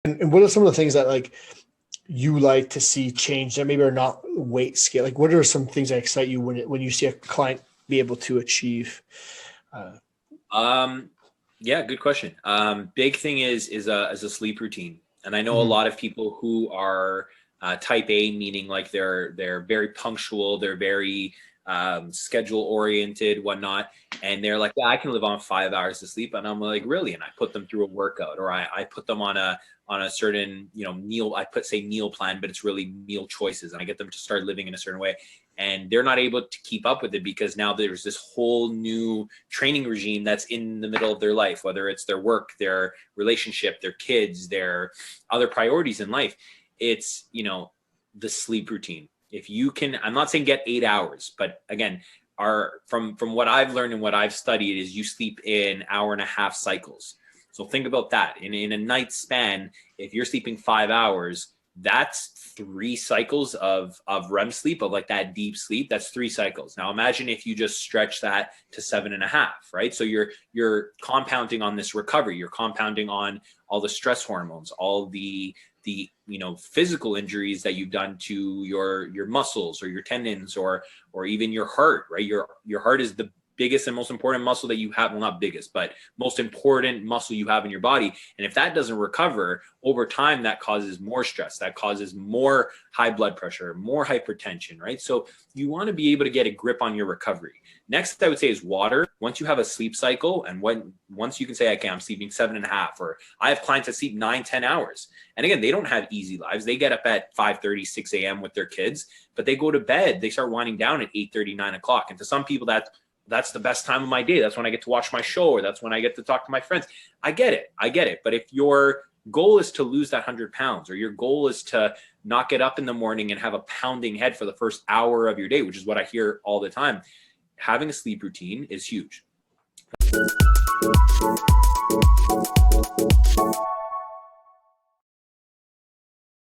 And what are some of the things that like you like to see change that maybe are not weight scale? Like, what are some things that excite you when you see a client be able to achieve? Uh, Um, yeah, good question. Big thing is a sleep routine, and I know a mhm. lot of people who are type A, meaning like they're very punctual, they're very schedule oriented, whatnot, and they're like, yeah, I can live on 5 hours of sleep, and I'm like, really? And I put them through a workout, or I put them on a certain meal. I put say meal plan, but it's really meal choices, and I get them to start living in a certain way, and they're not able to keep up with it because now there's this whole new training regime that's in the middle of their life, whether it's their work, their relationship, their kids, their other priorities in life. It's, the sleep routine. If you can, I'm not saying get 8 hours, but again, from what I've learned and what I've studied is you sleep in hour and a half cycles. So think about that. In a night span, if you're sleeping 5 hours, that's 3 cycles of REM sleep, of like that deep sleep. That's 3 cycles. Now imagine if you just stretch that to 7.5, right? So you're compounding on this recovery. You're compounding on all the stress hormones, all the physical injuries that you've done to your muscles or your tendons or even your heart, right? Your heart is the biggest and most important muscle that you have. Well, not biggest, but most important muscle you have in your body. And if that doesn't recover over time, that causes more stress, that causes more high blood pressure, more hypertension, right? So you want to be able to get a grip on your recovery. Next, I would say is water. Once you have a sleep cycle, and once you can say, okay, I'm sleeping 7.5, or I have clients that sleep 9, 10 hours. And again, they don't have easy lives. They get up at 5:30, 6 a.m. with their kids, but they go to bed, they start winding down at 8:30, 9 o'clock. And to some people, that's the best time of my day. That's when I get to watch my show, or that's when I get to talk to my friends. I get it. But if your goal is to lose that 100 pounds, or your goal is to not get up in the morning and have a pounding head for the first hour of your day, which is what I hear all the time, having a sleep routine is huge.